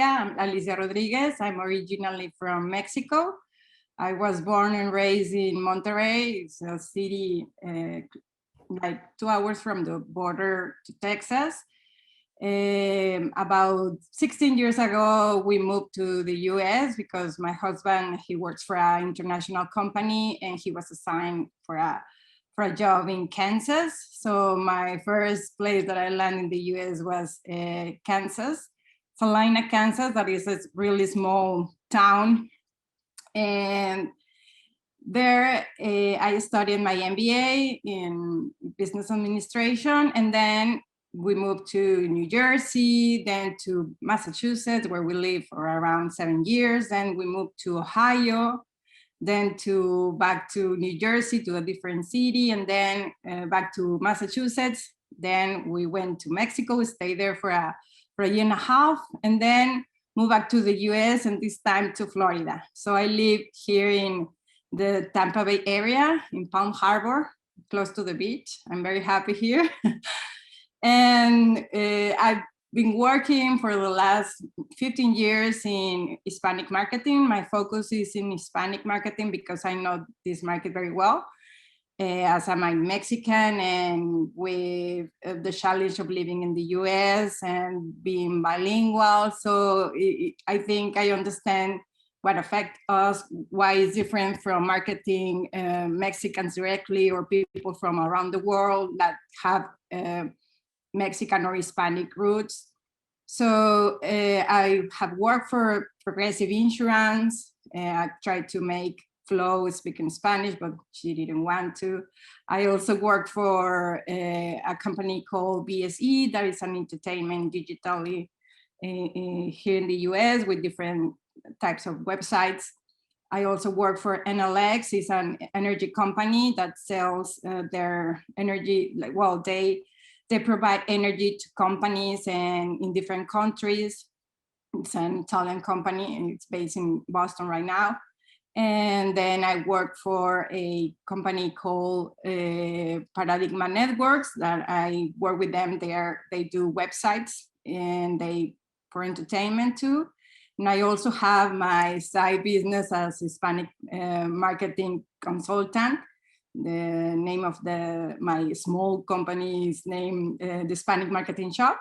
I'm Alicia Rodriguez. I'm originally from Mexico. I was born and raised in Monterrey. It's a city like 2 hours from the border to Texas. About 16 years ago, we moved to the US because my husband, he works for an international company and he was assigned for a job in Kansas. So my first place that I landed in the US was Kansas, Salina, Kansas. That is a really small town. And there I studied my MBA in business administration, and then we moved to New Jersey, then to Massachusetts, where we lived for around 7 years. Then we moved to Ohio, then back to New Jersey, to a different city, and then back to Massachusetts. Then we went to Mexico. We stayed there for a year and a half, and then moved back to the US, and this time to Florida. So I live here in the Tampa Bay area, in Palm Harbor, close to the beach. I'm very happy here. And I've been working for the last 15 years in Hispanic marketing. My focus is in Hispanic marketing because I know this market very well. As I'm a Mexican, and with the challenge of living in the US and being bilingual. So I think I understand what affects us, why it's different from marketing Mexicans directly or people from around the world that have Mexican or Hispanic roots. So I have worked for Progressive Insurance. I tried to make Flo speak in Spanish, but she didn't want to. I also worked for a company called BSE, that is an entertainment digitally here in the US with different types of websites. I also work for NLX. It's an energy company that sells their energy, they provide energy to companies and in different countries. It's an Italian company and it's based in Boston right now. And then I work for a company called Paradigma Networks that I work with them there. They do websites and for entertainment too. And I also have my side business as Hispanic marketing consultant. The name of my small company is named the Hispanic Marketing Shop.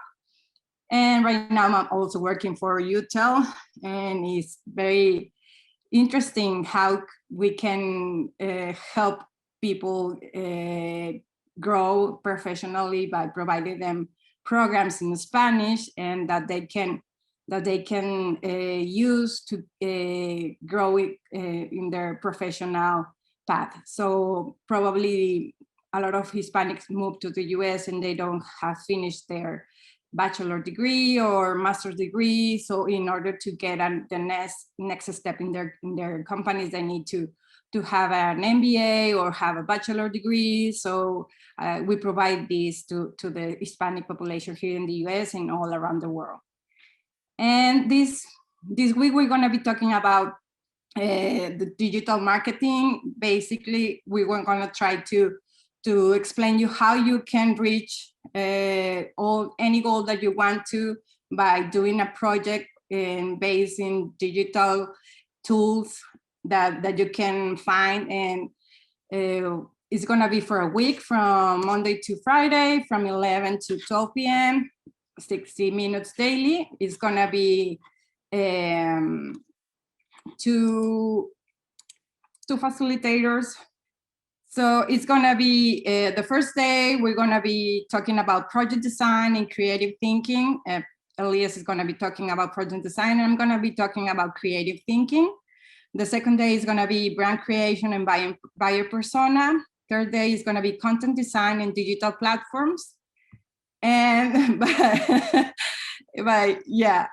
And right now I'm also working for UTEL, and it's very interesting how we can help people grow professionally by providing them programs in Spanish and that they can use to grow in their professional path. So probably a lot of Hispanics move to the US and they don't have finished their bachelor degree or master's degree. So in order to get the next step in their companies, they need to have an MBA or have a bachelor degree. So we provide this to the Hispanic population here in the US and all around the world. And this week, we're going to be talking about the digital marketing. Basically, we were going to try to explain you how you can reach any goal that you want to by doing a project based in digital tools that you can find. And it's going to be for a week from Monday to Friday from 11 to 12 p.m. 60 minutes daily. It's gonna be two facilitators. So it's gonna be the first day, we're gonna be talking about project design and creative thinking. Elias is gonna be talking about project design, and I'm gonna be talking about creative thinking. The second day is gonna be brand creation and buyer persona. Third day is gonna be content design and digital platforms. And but yeah,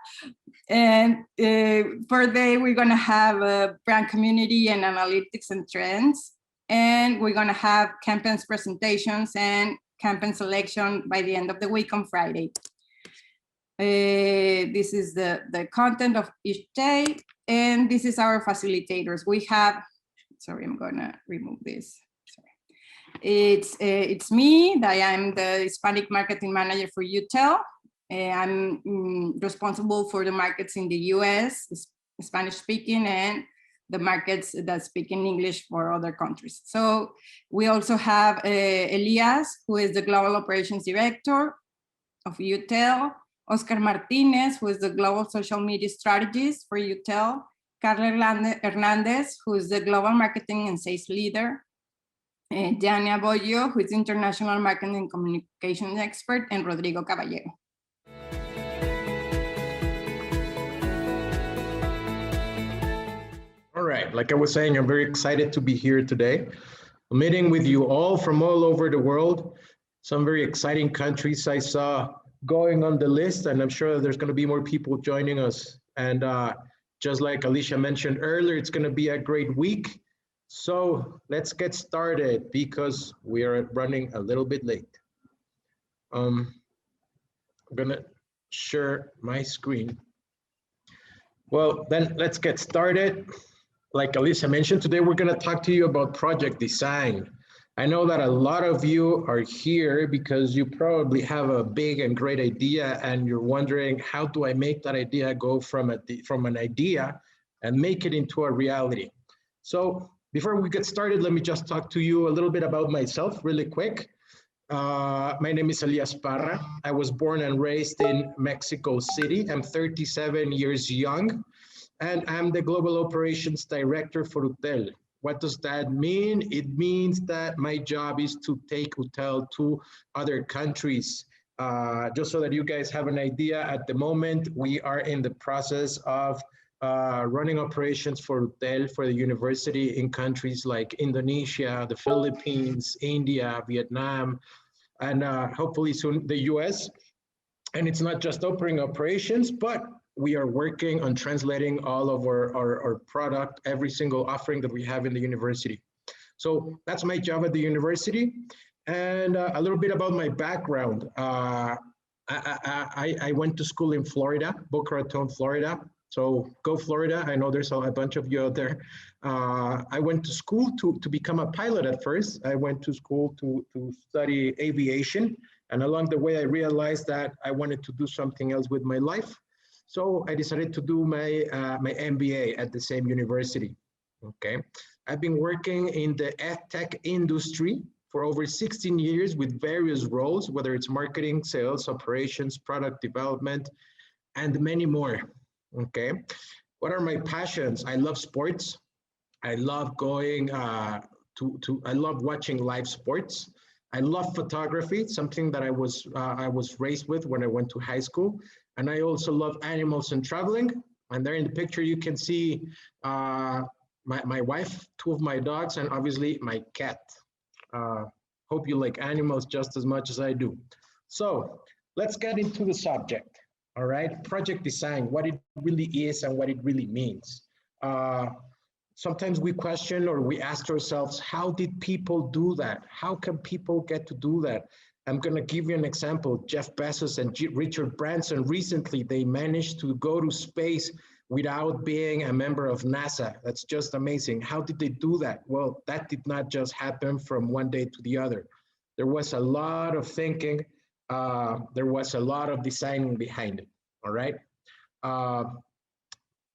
and for day we're gonna have a brand community and analytics and trends, and we're gonna have campaigns presentations and campaign selection by the end of the week on Friday. This is the content of each day, and this is our facilitators. We have, sorry, I'm gonna remove this. It's me, that I am the Hispanic marketing manager for UTEL. I'm responsible for the markets in the US, Spanish speaking, and the markets that speak in English for other countries. So we also have Elias, who is the Global Operations Director of UTEL, Oscar Martinez, who is the Global Social Media Strategist for UTEL, Carla Hernandez, who is the Global Marketing and Sales Leader, Diana Boyo, who is International Marketing and Communication Expert, and Rodrigo Caballero. All right, like I was saying, I'm very excited to be here today, meeting with you all from all over the world. Some very exciting countries I saw going on the list, and I'm sure there's going to be more people joining us. And just like Alicia mentioned earlier, it's going to be a great week. So let's get started because we are running a little bit late. I'm going to share my screen. Well, then let's get started. Like Alicia mentioned, today we're going to talk to you about project design. I know that a lot of you are here because you probably have a big and great idea and you're wondering, how do I make that idea go from an idea and make it into a reality? So before we get started, let me just talk to you a little bit about myself really quick. My name is Elias Parra. I was born and raised in Mexico City. I'm 37 years young. And I'm the Global Operations Director for UTEL. What does that mean? It means that my job is to take UTEL to other countries. Just so that you guys have an idea, at the moment, we are in the process of running operations for UTEL, for the university, in countries like Indonesia, the Philippines, India, Vietnam, and hopefully soon the US. And it's not just opening operations, but we are working on translating all of our product, every single offering that we have in the university. So that's my job at the university. And a little bit about my background. I went to school in Florida, Boca Raton, Florida. So go Florida. I know there's a bunch of you out there. I went to school to become a pilot at first. I went to school to study aviation. And along the way, I realized that I wanted to do something else with my life. So I decided to do my MBA at the same university. Okay, I've been working in the edtech industry for over 16 years with various roles, whether it's marketing, sales, operations, product development, and many more. Okay, what are my passions? I love sports. I love going I love watching live sports. I love photography, something that I was raised with when I went to high school. And I also love animals and traveling. And there in the picture, you can see my wife, two of my dogs, and obviously my cat. Hope you like animals just as much as I do. So let's get into the subject. All right, project design, what it really is and what it really means. Sometimes we question or we ask ourselves, how did people do that? How can people get to do that? I'm going to give you an example. Jeff Bezos and Richard Branson recently, they managed to go to space without being a member of NASA. That's just amazing. How did they do that? Well, that did not just happen from one day to the other. There was a lot of thinking. There was a lot of designing behind it. All right.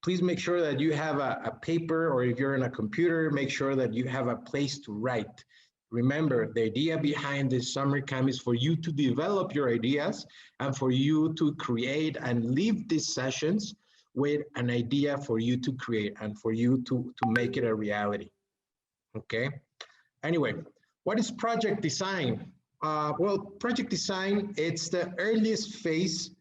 Please make sure that you have a paper, or if you're on a computer, make sure that you have a place to write. Remember, the idea behind this summer camp is for you to develop your ideas and for you to create and leave these sessions with an idea for you to create and for you to make it a reality. Okay. Anyway, what is project design? Well, project design, it's the earliest phase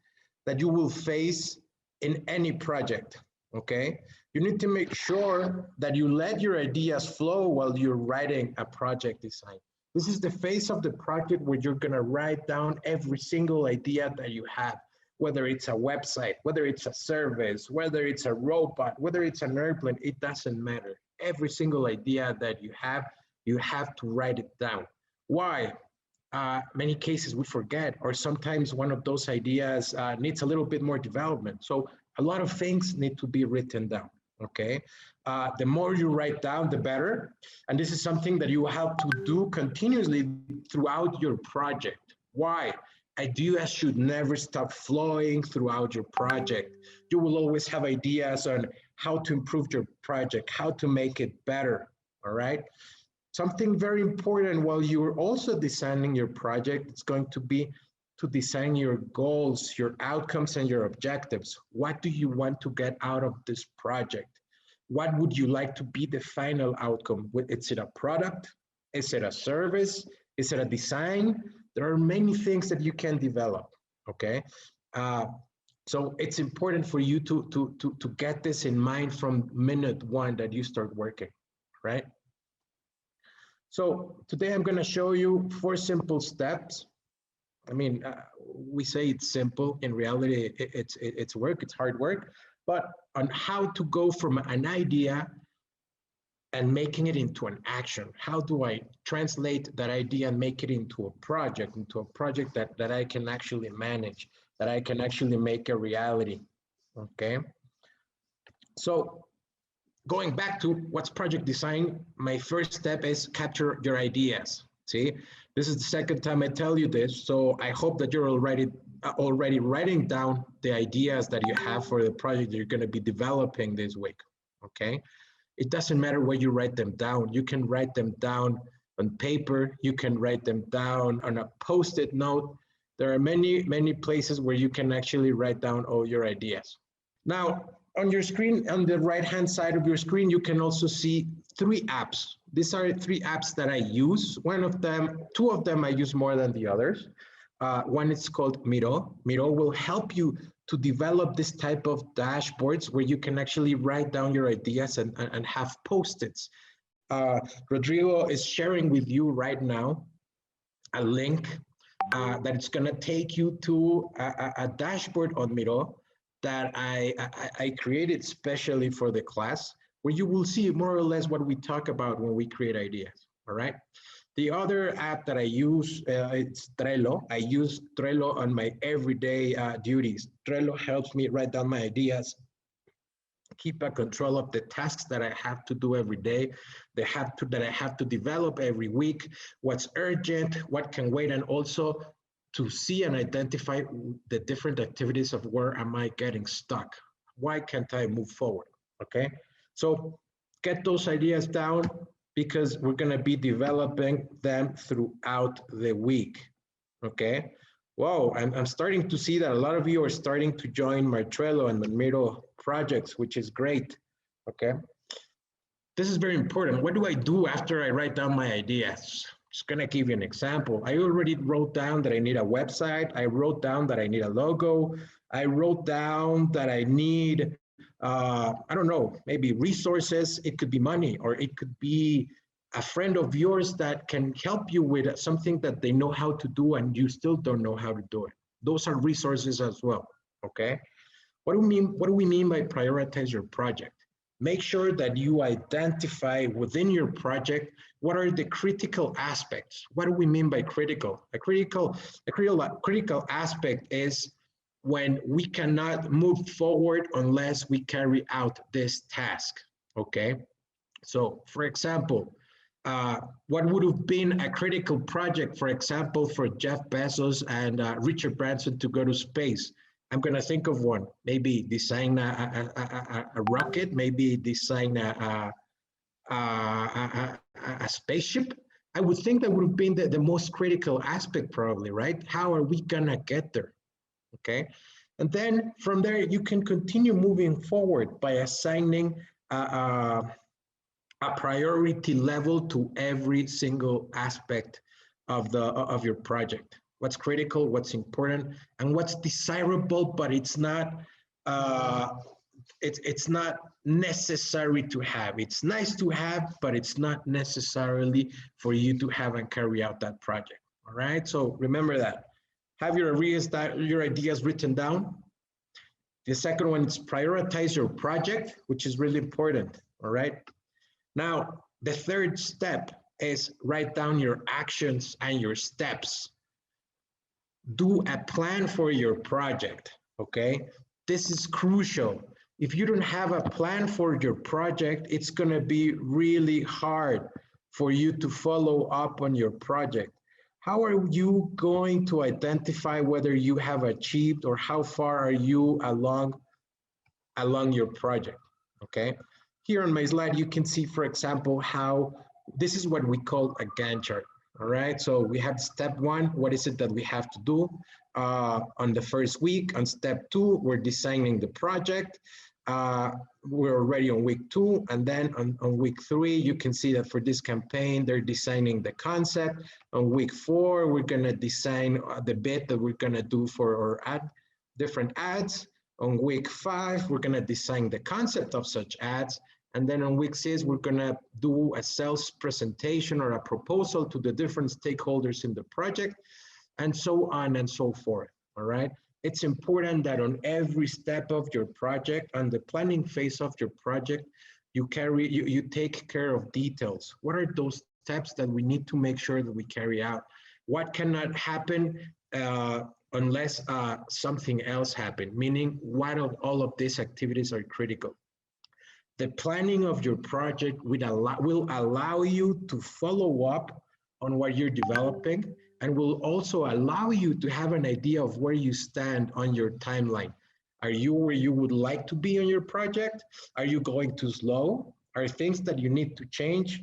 that you will face in any project. Okay, you need to make sure that you let your ideas flow while you're writing a project design. This is the phase of the project where you're going to write down every single idea that you have, whether it's a website, whether it's a service, whether it's a robot, whether it's an airplane, it doesn't matter. Every single idea that you have to write it down. Why? Many cases we forget, or sometimes one of those ideas needs a little bit more development. So a lot of things need to be written down, okay? The more you write down, the better. And this is something that you have to do continuously throughout your project. Why? Ideas should never stop flowing throughout your project. You will always have ideas on how to improve your project, how to make it better, all right? Something very important while you're also designing your project is going to be to design your goals, your outcomes, and your objectives. What do you want to get out of this project? What would you like to be the final outcome? Is it a product? Is it a service? Is it a design? There are many things that you can develop, okay? So it's important for you to get this in mind from minute one that you start working, right? So today I'm gonna show you 4 simple steps. I mean, we say it's simple. In reality, it's work, it's hard work, but on how to go from an idea and making it into an action. How do I translate that idea and make it into a project that I can actually manage, that I can actually make a reality, okay? So going back to what's project design, my first step is capture your ideas. See, this is the second time I tell you this, so I hope that you're already writing down the ideas that you have for the project that you're going to be developing this week, okay? It doesn't matter where you write them down. You can write them down on paper. You can write them down on a Post-it note. There are many places where you can actually write down all your ideas. Now, on your screen, on the right-hand side of your screen, you can also see 3 apps. These are 3 apps that I use. 2 of them I use more than the others. One is called Miro. Miro will help you to develop this type of dashboards where you can actually write down your ideas and have Post-its. Rodrigo is sharing with you right now a link that it's gonna take you to a dashboard on Miro that I created specially for the class, where you will see more or less what we talk about when we create ideas, all right? The other app that I use, it's Trello. I use Trello on my everyday duties. Trello helps me write down my ideas, keep a control of the tasks that I have to do every day, that I have to develop every week, what's urgent, what can wait, and also to see and identify the different activities of where am I getting stuck? Why can't I move forward, okay? So get those ideas down, because we're going to be developing them throughout the week, okay? Whoa, I'm starting to see that a lot of you are starting to join my Trello and my Miro projects, which is great, okay? This is very important. What do I do after I write down my ideas? Just gonna give you an example. I already wrote down that I need a website. I wrote down that I need a logo. I wrote down that I need I don't know, maybe resources. It could be money, or it could be a friend of yours that can help you with something that they know how to do and you still don't know how to do it. Those are resources as well, okay? What do we mean by prioritize your project? Make sure that you identify within your project what are the critical aspects. What do we mean by critical? A critical aspect is when we cannot move forward unless we carry out this task, okay? So for example, what would have been a critical project, for example, for Jeff Bezos and Richard Branson to go to space? I'm gonna think of one, maybe design a rocket, maybe design a spaceship. I would think that would have been the most critical aspect probably, right? How are we gonna get there? Okay, and then from there you can continue moving forward by assigning a priority level to every single aspect of your project. What's critical, what's important, and what's desirable, but it's not it's not necessary to have. It's nice to have, but it's not necessarily for you to have and carry out that project. All right, so remember that. Have your ideas written down. The second one is prioritize your project, which is really important, all right? Now, the third step is write down your actions and your steps. Do a plan for your project, okay? This is crucial. If you don't have a plan for your project, it's gonna be really hard for you to follow up on your project. how are you going to identify whether you have achieved or how far are you along your project? Okay. Here on my slide, you can see, for example, how this is what we call a Gantt chart. All right. So we have step one. What is it that we have to do on the first week? On step two, we're designing the project. We're already on week two. And then on week three, you can see that for this campaign, they're designing the concept. On week four, we're going to design the bit that we're going to do for our different ads. On week five, we're going to design the concept of such ads. And then on week six, we're going to do a sales presentation or a proposal to the different stakeholders in the project, and so on and so forth. All right. It's important that on every step of your project, on the planning phase of your project, you take care of details. What are those steps that we need to make sure that we carry out? What cannot happen unless something else happens, meaning what of all of these activities are critical. The planning of your project will allow you to follow up on what you're developing, and will also allow you to have an idea of where you stand on your timeline. Are you where you would like to be on your project? Are you going too slow? Are things that you need to change?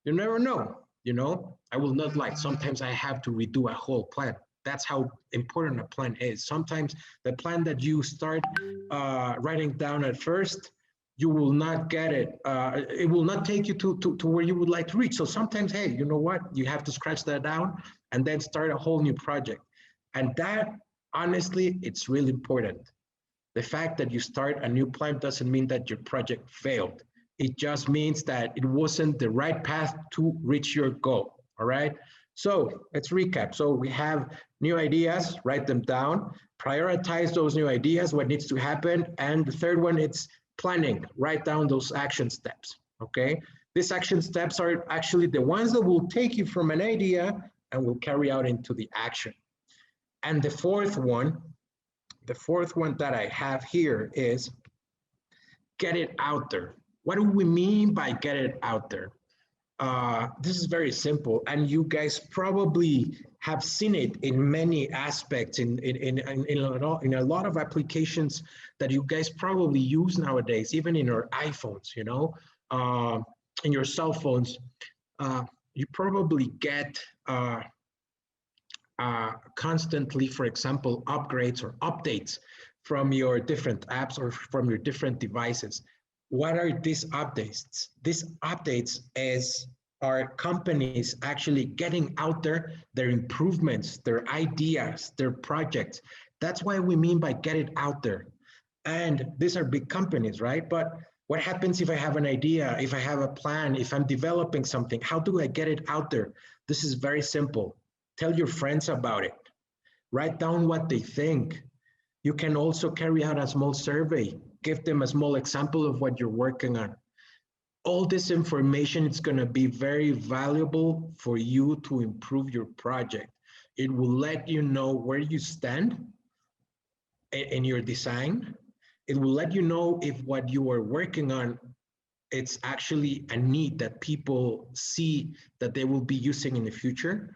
You never know, you know? I will not lie, sometimes I have to redo a whole plan. That's how important a plan is. Sometimes the plan that you start writing down at first, you will not get it. It will not take you to where you would like to reach. So sometimes, hey, you know what? You have to scratch that down and then start a whole new project. And that, honestly, it's really important. The fact that you start a new plan doesn't mean that your project failed. It just means that it wasn't the right path to reach your goal, all right? So let's recap. So we have new ideas, write them down, prioritize those new ideas, what needs to happen. And the third one, it's planning, write down those action steps, okay? These action steps are actually the ones that will take you from an idea and will carry out into the action. And the fourth one that I have here is get it out there. What do we mean by get it out there? This is very simple, and you guys probably have seen it in many aspects, in a lot of applications that you guys probably use nowadays, even in your iPhones, you know, in your cell phones. You probably get constantly, for example, upgrades or updates from your different apps or from your different devices. What are these updates? These updates are companies actually getting out there their improvements, their ideas, their projects. That's why we mean by get it out there. And these are big companies, right? But what happens if I have an idea, if I have a plan, if I'm developing something, how do I get it out there? This is very simple. Tell your friends about it. Write down what they think. You can also carry out a small survey. Give them a small example of what you're working on. All this information is going to be very valuable for you to improve your project. It will let you know where you stand in your design. It will let you know if what you are working on, it's actually a need that people see that they will be using in the future.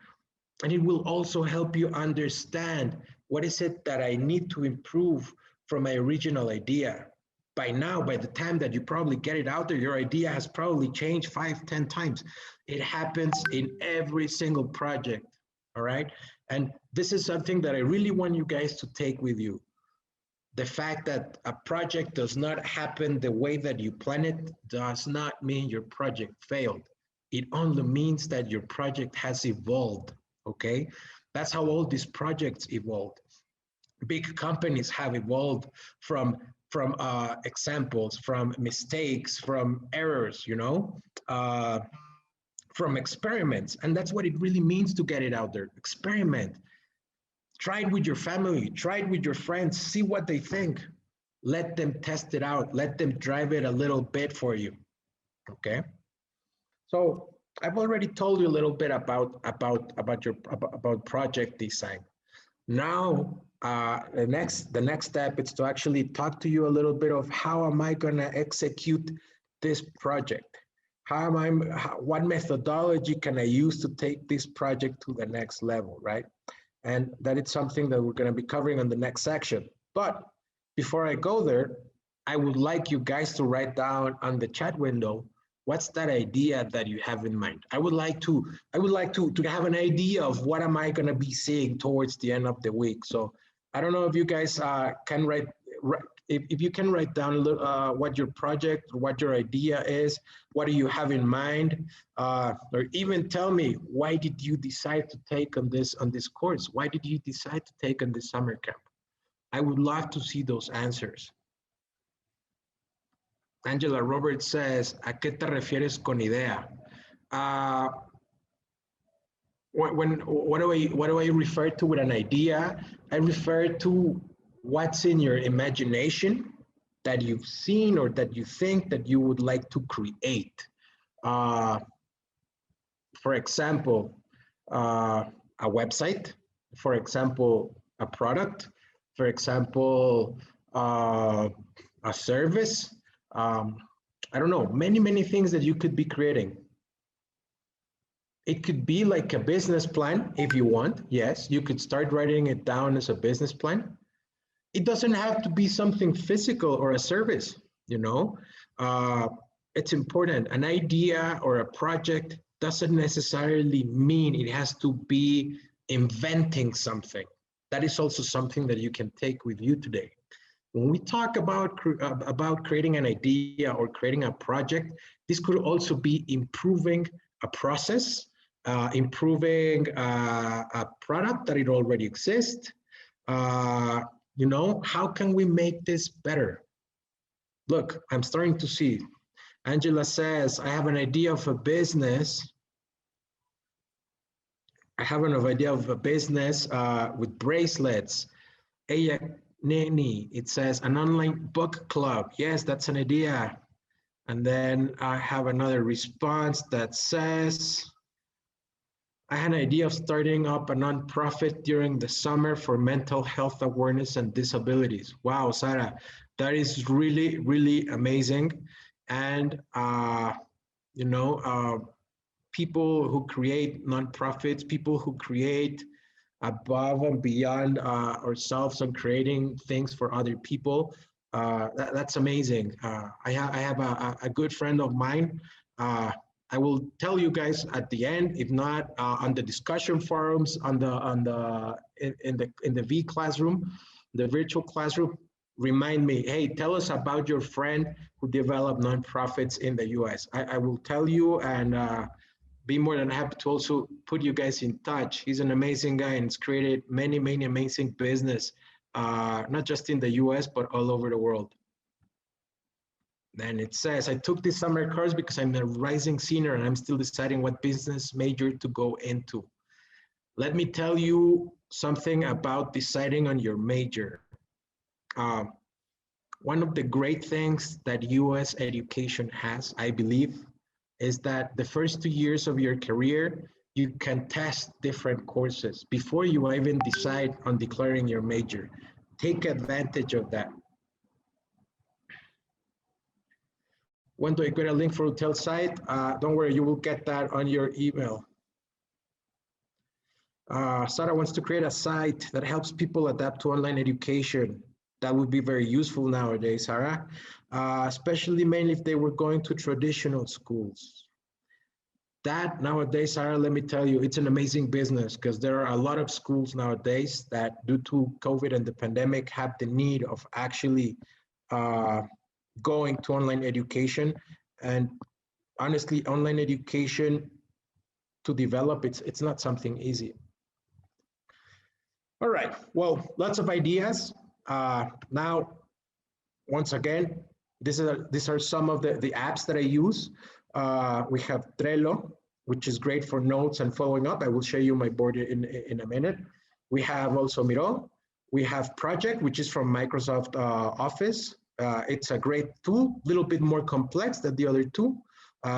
And it will also help you understand what is it that I need to improve from my original idea. By now, by the time that you probably get it out there, your idea has probably changed 5, 10 times. It happens in every single project, all right? And this is something that I really want you guys to take with you. The fact that a project does not happen the way that you plan it does not mean your project failed. It only means that your project has evolved, okay? That's how all these projects evolved. Big companies have evolved from examples, from mistakes, from errors, you know, from experiments. And that's what it really means to get it out there. Experiment. Try it with your family, try it with your friends, see what they think. Let them test it out. Let them drive it a little bit for you, okay? So I've already told you a little bit about project design. Now, the next step is to actually talk to you a little bit of how am I gonna execute this project? what methodology can I use to take this project to the next level, right? And that is something that we're going to be covering on the next section. But before I go there, I would like you guys to write down on the chat window, what's that idea that you have in mind? I would like to have an idea of what am I going to be seeing towards the end of the week. So I don't know if you guys can write if you can write down what your project or what your idea is, what do you have in mind, or even tell me, why did you decide to take on this course? Why did you decide to take on this summer camp? I would love to see those answers. Angela Roberts says, ¿a qué te refieres con idea? What do I refer to with an idea? I refer to what's in your imagination that you've seen or that you think that you would like to create. For example, a website, for example, a product, for example, a service. I don't know, many things that you could be creating. It could be like a business plan if you want. Yes, you could start writing it down as a business plan. It doesn't have to be something physical or a service, you know. It's important. An idea or a project doesn't necessarily mean it has to be inventing something. That is also something that you can take with you today. When we talk about creating an idea or creating a project, this could also be improving a process, improving a product that it already exists. You know, how can we make this better? Look, I'm starting to see. Angela says, I have an idea of a business. I have an idea of a business with bracelets. Ella Neni, it says an online book club. Yes, that's an idea. And then I have another response that says, I had an idea of starting up a nonprofit during the summer for mental health awareness and disabilities. Wow, Sarah, that is really, really amazing. And, you know, people who create nonprofits, people who create above and beyond ourselves and creating things for other people, that's amazing. I have a good friend of mine. I will tell you guys at the end, if not on the discussion forums, in the V classroom, the virtual classroom. Remind me, hey, tell us about your friend who developed nonprofits in the US. I will tell you and be more than happy to also put you guys in touch. He's an amazing guy and has created many amazing business, not just in the US, but all over the world. Then it says, I took this summer course because I'm a rising senior and I'm still deciding what business major to go into. Let me tell you something about deciding on your major. One of the great things that US education has, I believe, is that the first 2 years of your career, you can test different courses before you even decide on declaring your major. Take advantage of that. When do I get a link for UTEL site? Don't worry, you will get that on your email. Sarah wants to create a site that helps people adapt to online education. That would be very useful nowadays, Sarah, especially mainly if they were going to traditional schools. That nowadays, Sarah, let me tell you, it's an amazing business because there are a lot of schools nowadays that due to COVID and the pandemic have the need of actually going to online education. And honestly, online education to develop, it's not something easy. All right, well, lots of ideas. Now, once again, these are some of the apps that I use. We have Trello, which is great for notes and following up. I will show you my board in a minute. We have also Miro. We have Project, which is from Microsoft Office. It's a great tool, a little bit more complex than the other two.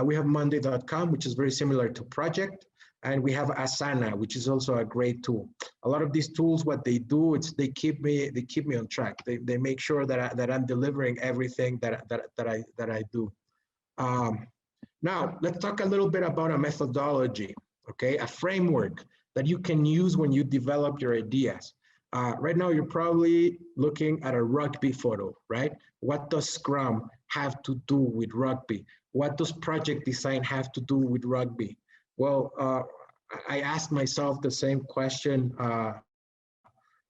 We have Monday.com, which is very similar to Project. And we have Asana, which is also a great tool. A lot of these tools, what they do, it's they keep me on track. They make sure that I'm delivering everything that I do. Now, let's talk a little bit about a methodology, okay? A framework that you can use when you develop your ideas. Right now, you're probably looking at a rugby photo, right? What does Scrum have to do with rugby? What does project design have to do with rugby? Well, I asked myself the same question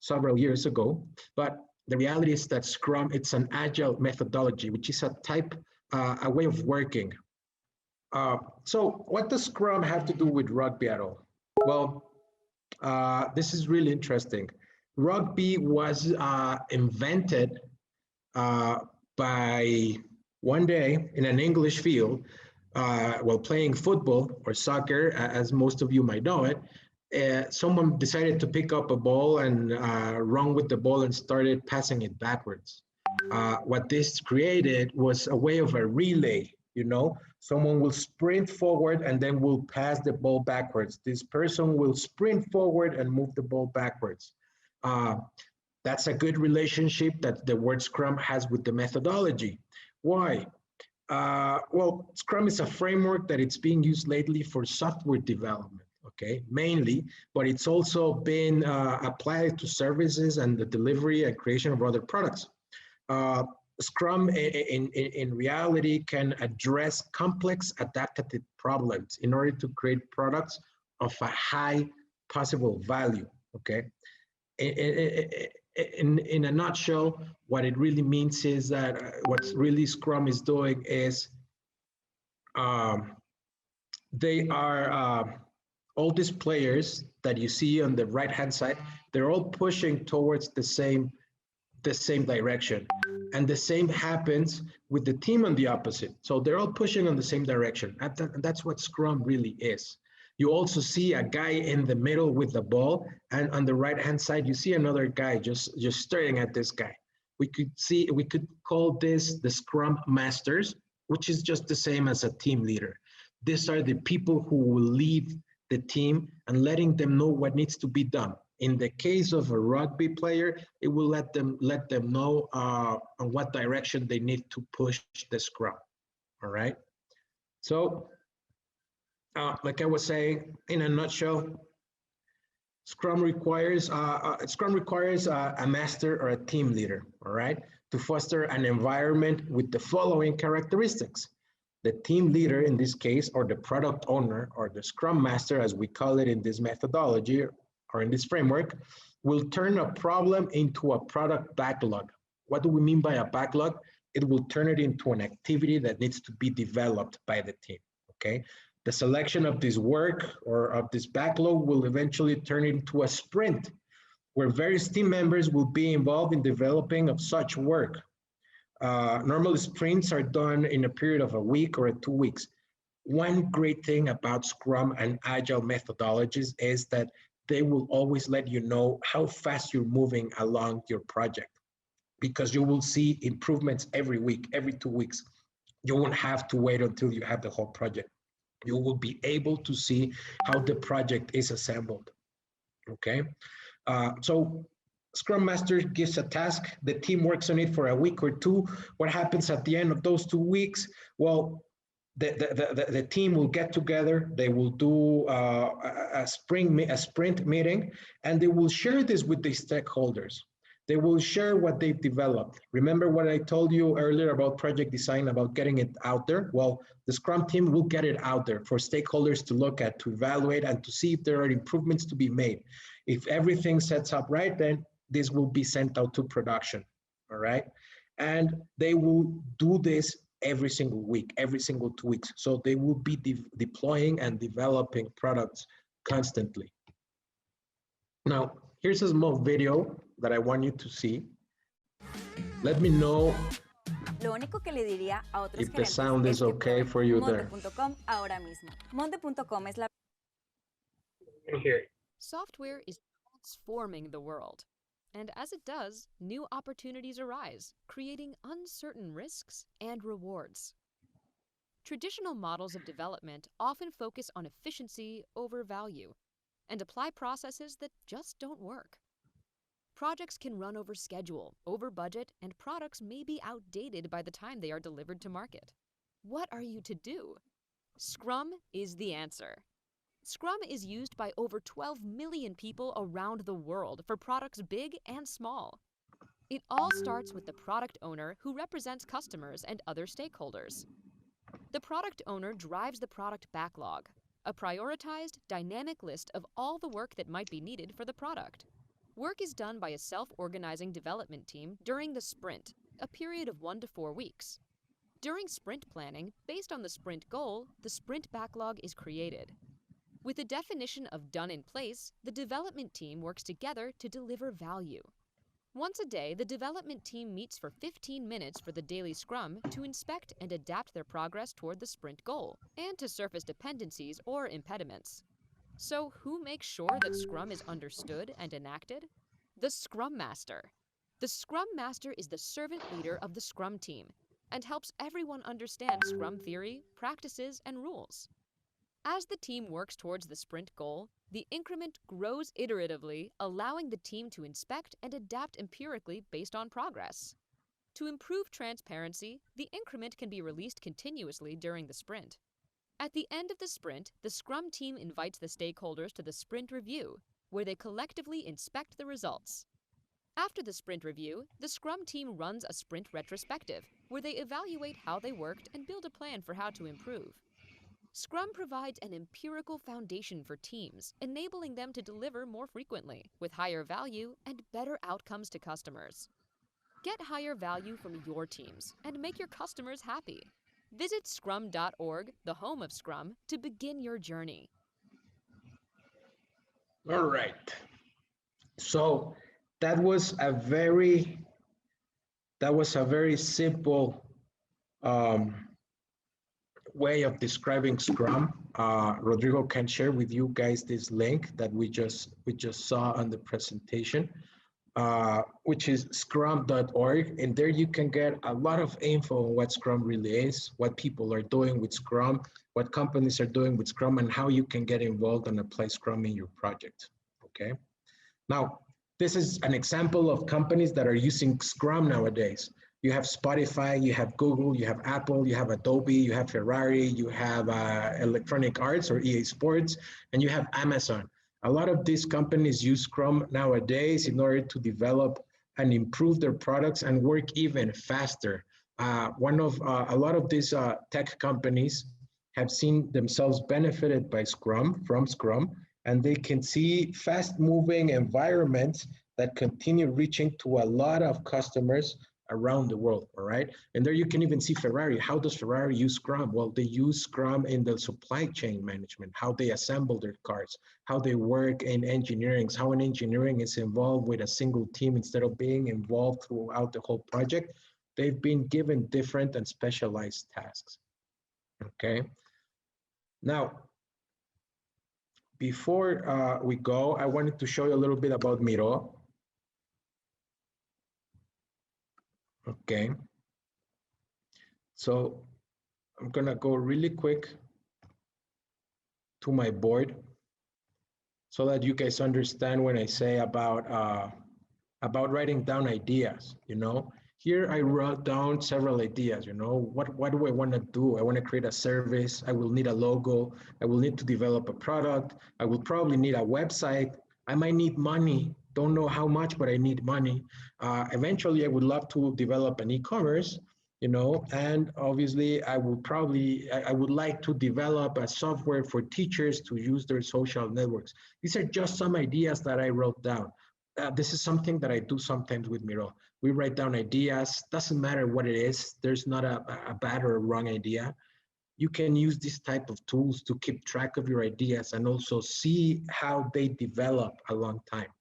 several years ago, but the reality is that Scrum, it's an agile methodology, which is a way of working. So what does Scrum have to do with rugby at all? Well, this is really interesting. Rugby was invented uh, by one day in an English field while playing football or soccer, as most of you might know it. Someone decided to pick up a ball and run with the ball and started passing it backwards. What this created was a way of a relay, you know, someone will sprint forward and then will pass the ball backwards. This person will sprint forward and move the ball backwards. Uh, that's a good relationship that the word Scrum has with the methodology. Why? Well, Scrum is a framework that it's being used lately for software development, okay, mainly, but it's also been applied to services and the delivery and creation of other products. Uh, Scrum in reality can address complex adaptive problems in order to create products of a high possible value, okay? In a nutshell, what it really means is that what's really Scrum is doing is um, they are all these players that you see on the right hand side, they're all pushing towards the same direction. And the same happens with the team on the opposite. So they're all pushing on the same direction. And that's what Scrum really is. You also see a guy in the middle with the ball, and on the right-hand side, you see another guy just staring at this guy. We could call this the Scrum Masters, which is just the same as a team leader. These are the people who will lead the team and letting them know what needs to be done. In the case of a rugby player, it will let them know on what direction they need to push the scrum. All right. So, like I was saying, in a nutshell, Scrum requires a master or a team leader. All right, to foster an environment with the following characteristics. The team leader in this case, or the product owner, or the Scrum Master, as we call it in this methodology, or in this framework, will turn a problem into a product backlog. What do we mean by a backlog? It will turn it into an activity that needs to be developed by the team, okay? The selection of this work or of this backlog will eventually turn into a sprint where various team members will be involved in developing of such work. Normally sprints are done in a period of a week or 2 weeks. One great thing about Scrum and Agile methodologies is that they will always let you know how fast you're moving along your project, because you will see improvements every week, every 2 weeks. You won't have to wait until you have the whole project. You will be able to see how the project is assembled, okay? So Scrum Master gives a task, the team works on it for a week or two. What happens at the end of those 2 weeks? Well, the team will get together, they will do a sprint meeting, and they will share this with the stakeholders. They will share what they've developed. Remember what I told you earlier about project design, about getting it out there? Well, the Scrum team will get it out there for stakeholders to look at, to evaluate, and to see if there are improvements to be made. If everything sets up right, then this will be sent out to production, all right? And they will do this every single week, every single 2 weeks. So they will be deploying and developing products constantly. Now, here's a small video that I want you to see. Let me know Lo único que le diría a otros if the sound is okay for you there. Monte.com ahora mismo. Monte.com es la... Software is transforming the world. And as it does, new opportunities arise, creating uncertain risks and rewards. Traditional models of development often focus on efficiency over value and apply processes that just don't work. Projects can run over schedule, over budget, and products may be outdated by the time they are delivered to market. What are you to do? Scrum is the answer. Scrum is used by over 12 million people around the world for products big and small. It all starts with the product owner who represents customers and other stakeholders. The product owner drives the product backlog, a prioritized, dynamic list of all the work that might be needed for the product. Work is done by a self-organizing development team during the sprint, a period of 1 to 4 weeks. During sprint planning, based on the sprint goal, the sprint backlog is created. With a definition of done in place, the development team works together to deliver value. Once a day, the development team meets for 15 minutes for the daily scrum to inspect and adapt their progress toward the sprint goal, and to surface dependencies or impediments. So who makes sure that Scrum is understood and enacted? The Scrum Master. The Scrum Master is the servant leader of the Scrum team and helps everyone understand Scrum theory, practices, and rules. As the team works towards the sprint goal, the increment grows iteratively, allowing the team to inspect and adapt empirically based on progress. To improve transparency, the increment can be released continuously during the sprint. At the end of the sprint, the Scrum team invites the stakeholders to the sprint review, where they collectively inspect the results. After the sprint review, the Scrum team runs a sprint retrospective, where they evaluate how they worked and build a plan for how to improve. Scrum provides an empirical foundation for teams, enabling them to deliver more frequently, with higher value and better outcomes to customers. Get higher value from your teams and make your customers happy. Visit scrum.org, the home of Scrum, to begin your journey. All right. So that was a very simple way of describing Scrum. Rodrigo can share with you guys this link that we just saw on the presentation, which is scrum.org, and there you can get a lot of info on what Scrum really is, what people are doing with Scrum, what companies are doing with Scrum, and how you can get involved and apply Scrum in your project. Okay. Now, this is an example of companies that are using Scrum nowadays. You have Spotify, you have Google, you have Apple, you have Adobe, you have Ferrari, you have Electronic Arts or EA Sports, and you have Amazon. A lot of these companies use Scrum nowadays in order to develop and improve their products and work even faster. A lot of these tech companies have seen themselves benefited by Scrum, and they can see fast-moving environments that continue reaching to a lot of customers around the world, all right? And there you can even see Ferrari. How does Ferrari use Scrum? Well, they use Scrum in the supply chain management, how they assemble their cars, how they work in engineering, how an engineering is involved with a single team instead of being involved throughout the whole project. They've been given different and specialized tasks, okay? Now, before we go, I wanted to show you a little bit about Miro. Okay, so I'm gonna go really quick to my board so that you guys understand when I say about writing down ideas, you know. Here I wrote down several ideas, you know, what do I wanna do? I wanna create a service, I will need a logo, I will need to develop a product, I will probably need a website, I might need money, don't know how much, but I need money. Eventually, I would love to develop an e-commerce, you know, and obviously I would like to develop a software for teachers to use their social networks. These are just some ideas that I wrote down. This is something that I do sometimes with Miro. We write down ideas, doesn't matter what it is. There's not a bad or a wrong idea. You can use this type of tools to keep track of your ideas and also see how they develop along time.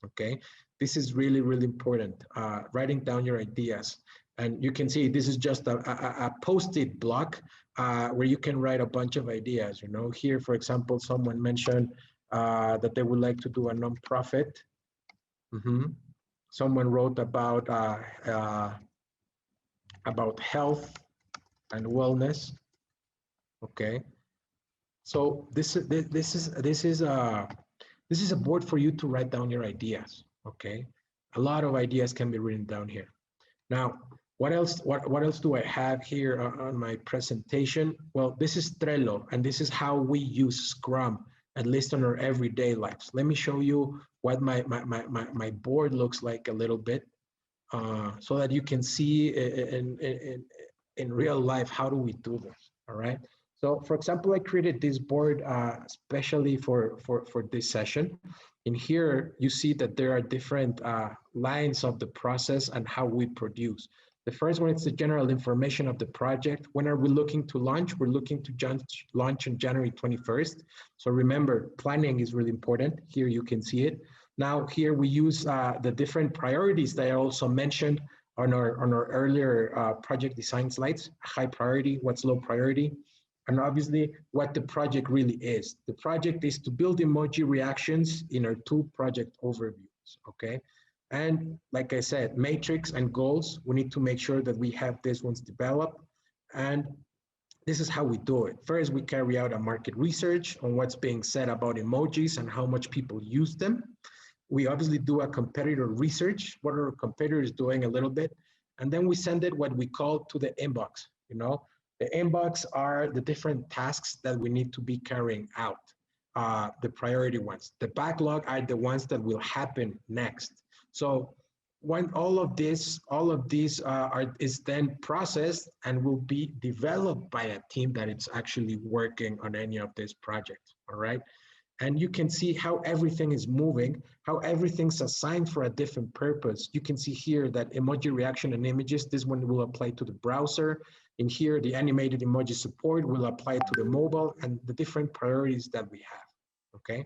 Okay, this is really, really important, writing down your ideas. And you can see this is just a post-it block where you can write a bunch of ideas. You know, here, for example, someone mentioned that they would like to do a nonprofit. Someone wrote about health and wellness. Okay, so this is a board for you to write down your ideas, okay? A lot of ideas can be written down here. Now, What else do I have here on my presentation? Well, this is Trello, and this is how we use Scrum, at least in our everyday lives. Let me show you what my board looks like a little bit, so that you can see in real life, how do we do this, all right? So for example, I created this board especially for this session. In here, you see that there are different lines of the process and how we produce. The first one is the general information of the project. When are we looking to launch? We're looking to launch on January 21st. So remember, planning is really important. Here you can see it. Now here we use the different priorities that I also mentioned on our earlier project design slides. High priority, what's low priority, and obviously what the project really is. The project is to build emoji reactions in our 2 project overviews, okay? And like I said, matrix and goals, we need to make sure that we have these ones developed. And this is how we do it. First, we carry out a market research on what's being said about emojis and how much people use them. We obviously do a competitor research, what are our competitors doing a little bit, and then we send it what we call to the inbox, you know? The inbox are the different tasks that we need to be carrying out, the priority ones. The backlog are the ones that will happen next. So when all of these is then processed and will be developed by a team that is actually working on any of these projects, all right? And you can see how everything is moving, how everything's assigned for a different purpose. You can see here that emoji reaction and images, this one will apply to the browser. In here, the animated emoji support will apply to the mobile and the different priorities that we have, okay?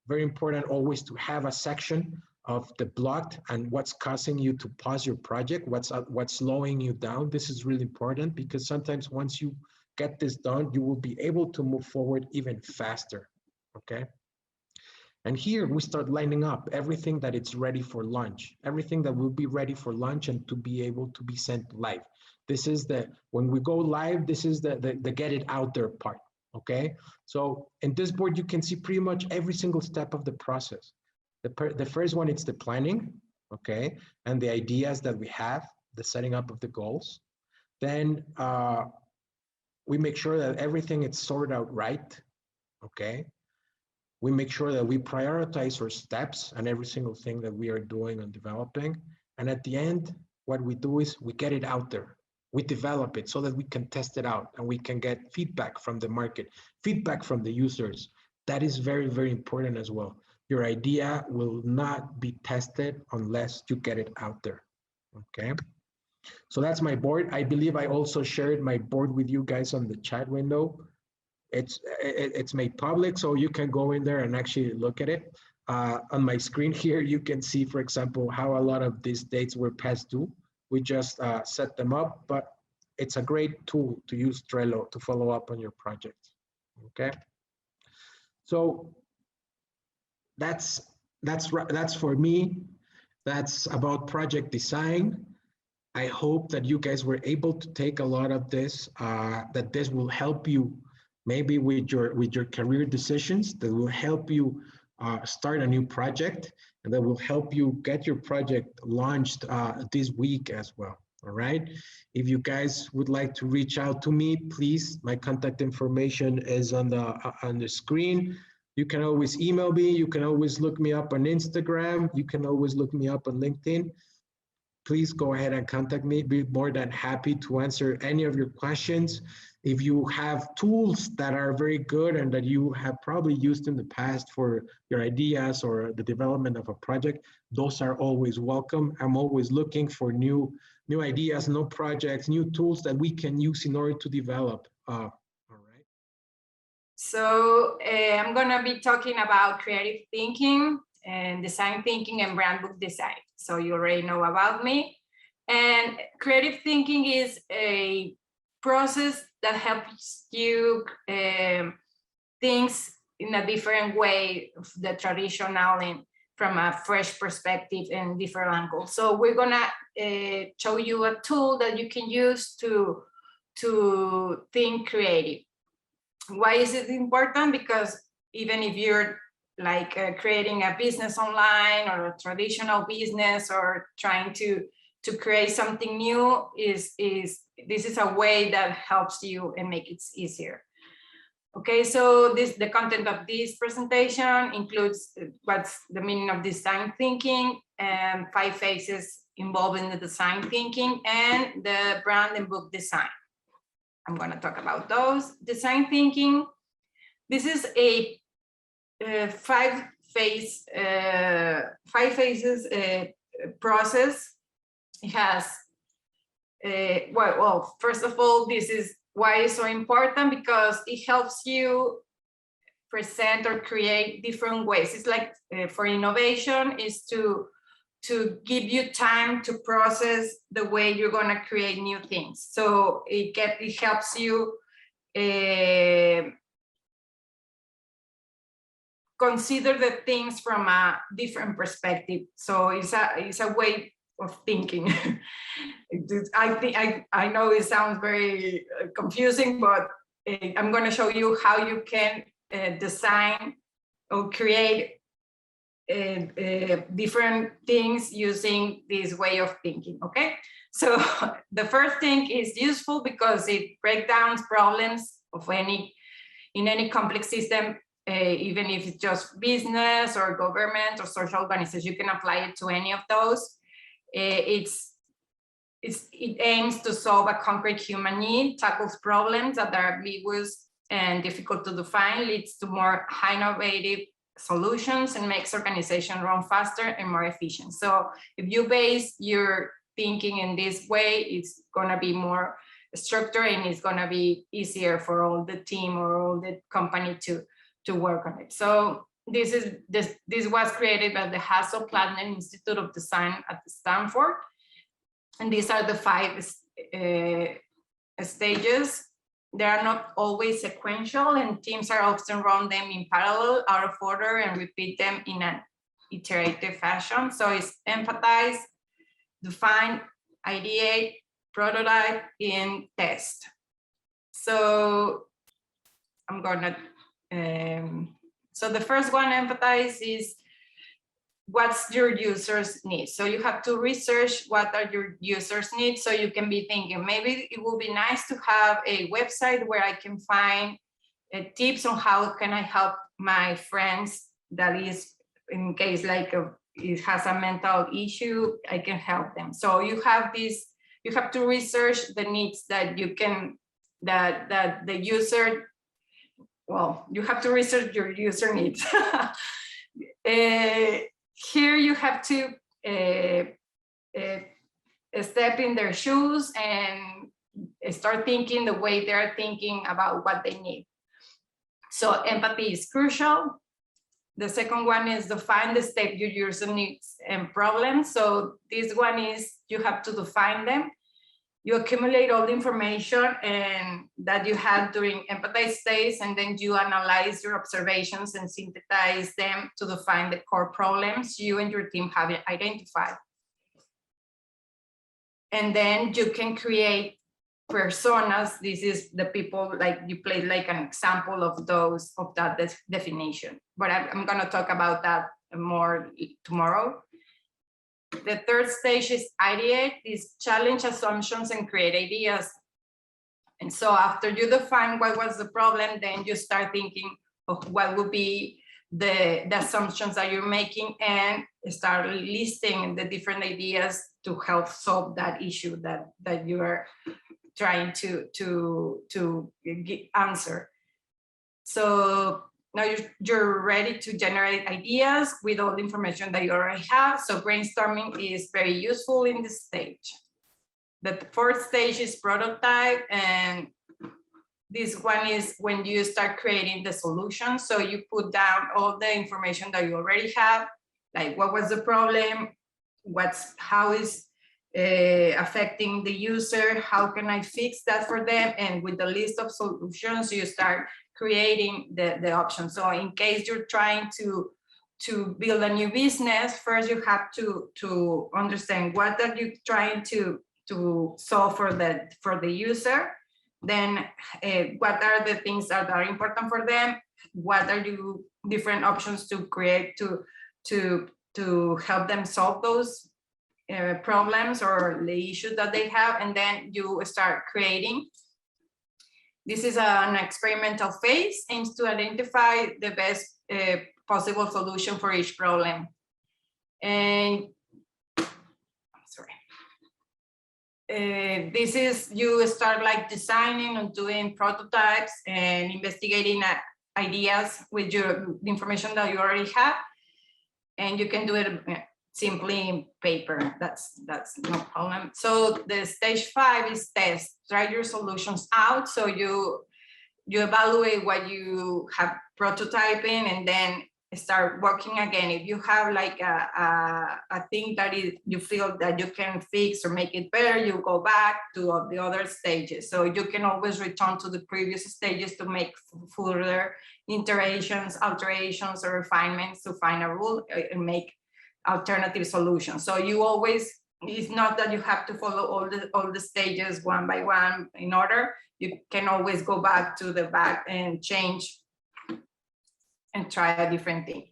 Very important always to have a section of the blocked and what's causing you to pause your project, what's slowing you down. This is really important because sometimes once you get this done, you will be able to move forward even faster, okay? And here we start lining up everything that it's ready for launch, everything that will be ready for launch and to be able to be sent live. This is when we go live, this is the get it out there part, okay? So in this board, you can see pretty much every single step of the process. The first one, it's the planning, okay? And the ideas that we have, the setting up of the goals. Then we make sure that everything is sorted out right, okay? We make sure that we prioritize our steps and every single thing that we are doing and developing. And at the end, what we do is we get it out there. We develop it so that we can test it out and we can get feedback from the market, feedback from the users. That is very, very important as well. Your idea will not be tested unless you get it out there, okay? So that's my board. I believe I also shared my board with you guys on the chat window. It's made public, so you can go in there and actually look at it. On my screen here, you can see, for example, how a lot of these dates were passed due. We just set them up, but it's a great tool to use Trello to follow up on your project, okay? So that's for me. That's about project design. I hope that you guys were able to take a lot of this, that this will help you maybe with your career decisions, that will help you start a new project, and that will help you get your project launched this week as well, all right? If you guys would like to reach out to me, please, my contact information is on the screen. You can always email me, you can always look me up on Instagram, you can always look me up on LinkedIn. Please go ahead and contact me. Be more than happy to answer any of your questions. If you have tools that are very good and that you have probably used in the past for your ideas or the development of a project, those are always welcome. I'm always looking for new ideas, new projects, new tools that we can use in order to develop. All right. So I'm gonna be talking about creative thinking and design thinking and brand book design. So you already know about me. And creative thinking is a process that helps you things in a different way, the traditional and from a fresh perspective and different angles. So we're gonna show you a tool that you can use to think creative. Why is it important? Because even if you're like creating a business online or a traditional business or trying to to create something new this is a way that helps you and make it easier. Okay, so the content of this presentation includes what's the meaning of design thinking and 5 phases involved in the design thinking and the brand and book design. I'm going to talk about those. Design thinking, this is a 5 phases process. It has well, first of all, this is why it's so important, because it helps you present or create different ways. It's like for innovation is to give you time to process the way you're going to create new things. So it helps you consider the things from a different perspective. So it's a way of thinking. I know it sounds very confusing, but I'm going to show you how you can design or create different things using this way of thinking. Okay, so the first thing is useful because it breaks down problems of in any complex system, even if it's just business or government or social organization. You can apply it to any of those. It aims to solve a concrete human need, tackles problems that are ambiguous and difficult to define, leads to more high innovative solutions, and makes organization run faster and more efficient. So if you base your thinking in this way, it's going to be more structured and it's going to be easier for all the team or all the company to work on it. So this was created by the Hasso-Plattner Institute of Design at Stanford. And these are the 5 stages. They are not always sequential, and teams are often run them in parallel, out of order, and repeat them in an iterative fashion. So it's empathize, define, ideate, prototype, and test. So I'm gonna, so the first one, empathize, is what's your users' needs. So you have to research what are your users' needs. So you can be thinking, maybe it would be nice to have a website where I can find tips on how can I help my friends that is, in case like it has a mental issue, I can help them. So you have this, you have to research the needs that you can, that the user, well, you have to research your user needs. Here you have to step in their shoes and start thinking the way they're thinking about what they need. So empathy is crucial. The second one is define the step your user needs and problems. So this one is you have to define them. You accumulate all the information and that you had during empathize stage, and then you analyze your observations and synthesize them to define the core problems you and your team have identified. And then you can create personas. This is the people, like you play like an example of those, of that definition. But I'm going to talk about that more tomorrow. The third stage is ideate, is challenge assumptions and create ideas. And so after you define what was the problem, then you start thinking of what would be the assumptions that you're making and start listing the different ideas to help solve that issue that you are trying to answer. So now you're ready to generate ideas with all the information that you already have. So brainstorming is very useful in this stage. The fourth stage is prototype, and this one is when you start creating the solution. So you put down all the information that you already have, like what was the problem, how is affecting the user, how can I fix that for them, and with the list of solutions you start creating the options. So in case you're trying to build a new business, first you have to understand what are you trying to solve for the user, then what are the things that are important for them, what are you different options to create to help them solve those problems or the issues that they have, and then you start creating. This is an experimental phase, aims to identify the best possible solution for each problem. And this is, you start like designing and doing prototypes and investigating ideas with the information that you already have, and you can do it simply in paper. That's no problem. So the stage 5 is test. Try your solutions out. So you evaluate what you have prototyping, and then start working again. If you have like a thing that you feel that you can fix or make it better, you go back to the other stages. So you can always return to the previous stages to make further iterations, alterations, or refinements to find a rule and make alternative solutions. So you always, it's not that you have to follow all the stages one by one in order. You can always go back to the back and change and try a different thing.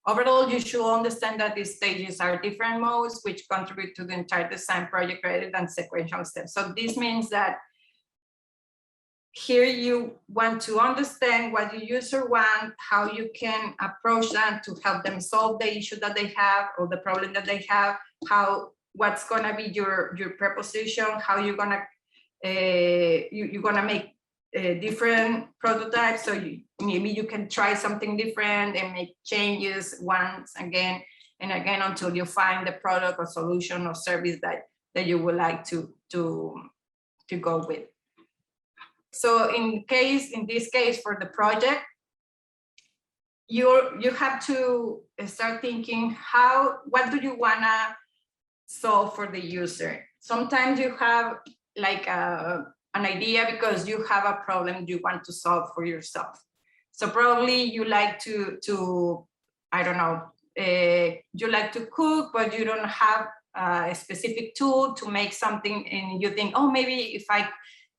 Overall, you should understand that these stages are different modes which contribute to the entire design project rather than sequential steps. So this means that here you want to understand what your user wants, how you can approach them to help them solve the issue that they have or the problem that they have, what's gonna be your proposition, how you're gonna you're gonna make different prototypes. So maybe you can try something different and make changes once again and again until you find the product or solution or service that you would like to go with. So in this case for the project, you have to start thinking what do you wanna solve for the user. Sometimes you have like an idea because you have a problem you want to solve for yourself. So probably you like to I don't know, you like to cook, but you don't have a specific tool to make something, and you think, oh, maybe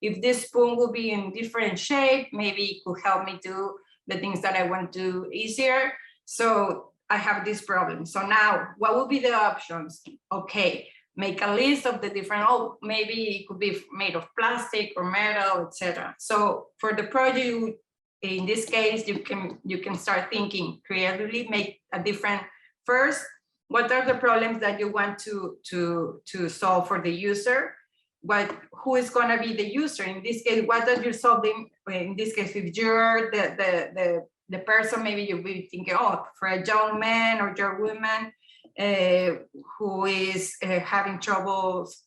if this spoon will be in different shape, maybe it could help me do the things that I want to do easier. So I have this problem. So now what would be the options? Okay, make a list of the different, maybe it could be made of plastic or metal, etc. So for the project, in this case, you can start thinking creatively, make a different first. What are the problems that you want to solve for the user? Who is going to be the user? In this case, what are you solving? In this case, if you're the person, maybe you'll be thinking, oh, for a young man or young woman who is having troubles,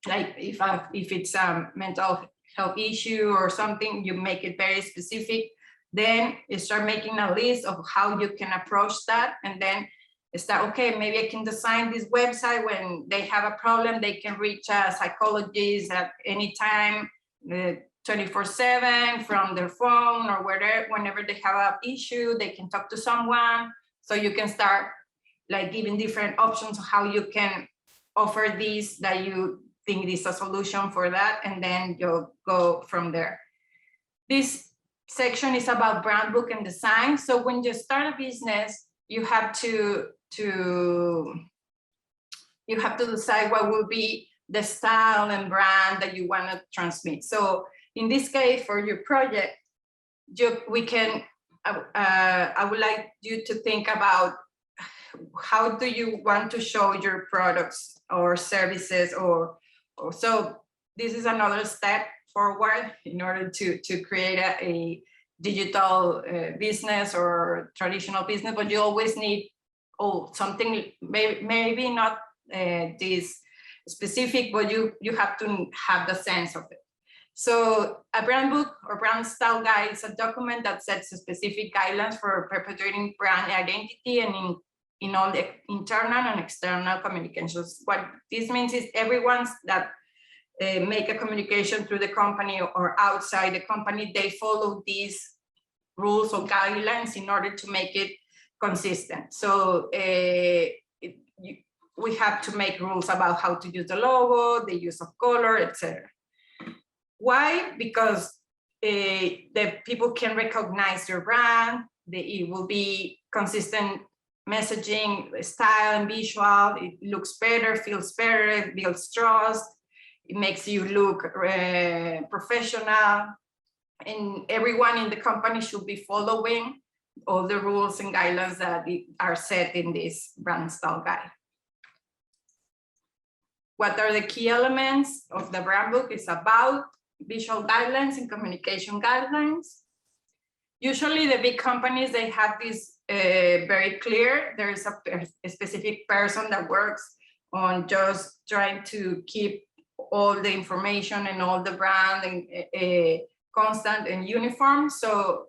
like if it's a mental health issue or something, you make it very specific. Then you start making a list of how you can approach that, and then start, okay, maybe I can design this website when they have a problem, they can reach a psychologist at any time, 24/7 from their phone or whenever they have an issue, they can talk to someone. So you can start like giving different options of how you can offer this, that you think is a solution for that, and then you'll go from there. This section is about brand book and design. So when you start a business, you have to decide what will be the style and brand that you want to transmit. So in this case, for your project, I would like you to think about how do you want to show your products or services, or so this is another step forward in order to create a digital business or traditional business, but you always need something maybe not this specific, but you have to have the sense of it. So a brand book or brand style guide is a document that sets specific guidelines for perpetuating brand identity and in all the internal and external communications. What this means is everyone's that make a communication through the company or outside the company, they follow these rules or guidelines in order to make it consistent. So we have to make rules about how to use the logo, the use of color, etc. Why? Because the people can recognize your brand, it will be consistent messaging, style and visual. It looks better, feels better, it builds trust. It makes you look professional. And everyone in the company should be following all the rules and guidelines that are set in this brand style guide. What are the key elements of the brand book? It's about visual guidelines and communication guidelines. Usually the big companies, they have this very clear. There is a specific person that works on just trying to keep all the information and all the brand and constant and uniform. So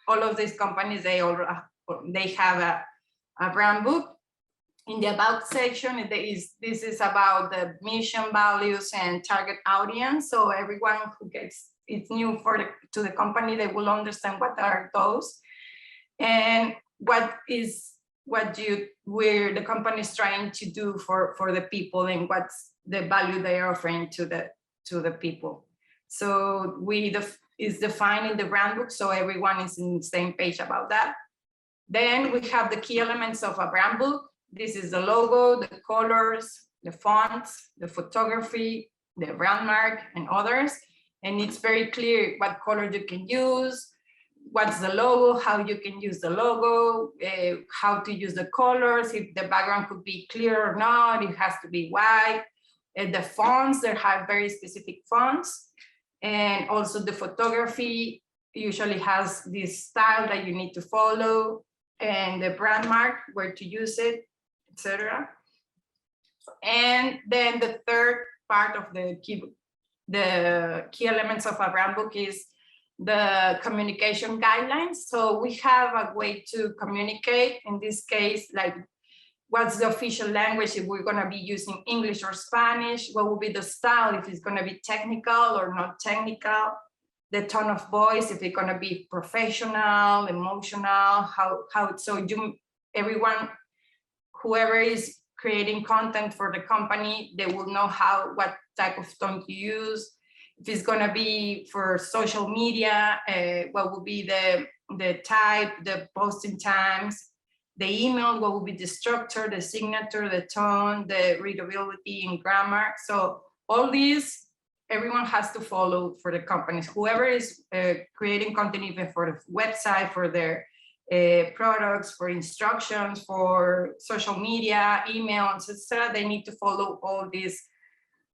all of these companies, they have a brand book. In the about section, this is about the mission, values, and target audience. So everyone who it's new to the company, they will understand what are those and where the company is trying to do for the people and what's the value they are offering to the people. So is defined in the brand book, so everyone is in the same page about that. Then we have the key elements of a brand book. This is the logo, the colors, the fonts, the photography, the brand mark, and others. And it's very clear what color you can use, what's the logo, how you can use the logo, how to use the colors, if the background could be clear or not, it has to be white. The fonts, they have very specific fonts. And also the photography usually has this style that you need to follow, and the brand mark, where to use it, etc. And then the third part of the key elements of a brand book is the communication guidelines. So we have a way to communicate, in this case, like what's the official language, if we're going to be using English or Spanish, what will be the style, if it's going to be technical or not technical, the tone of voice, if it's going to be professional, emotional, everyone, whoever is creating content for the company, they will know what type of tone to use. If it's going to be for social media, what will be the type, the posting times, the email, what will be the structure, the signature, the tone, the readability and grammar. So all these, everyone has to follow for the companies. Whoever is creating content, even for the website, for their products, for instructions, for social media, emails, etc., they need to follow all these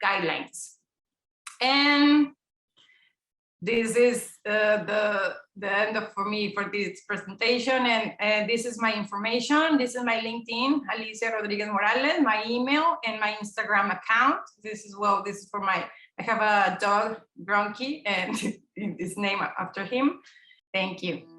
guidelines. And this is the end for me for this presentation, and this is my information. This is my LinkedIn, Alicia Rodriguez Morales, my email, and my Instagram account. This is for I have a dog, Bronchi, and it's named after him. Thank you.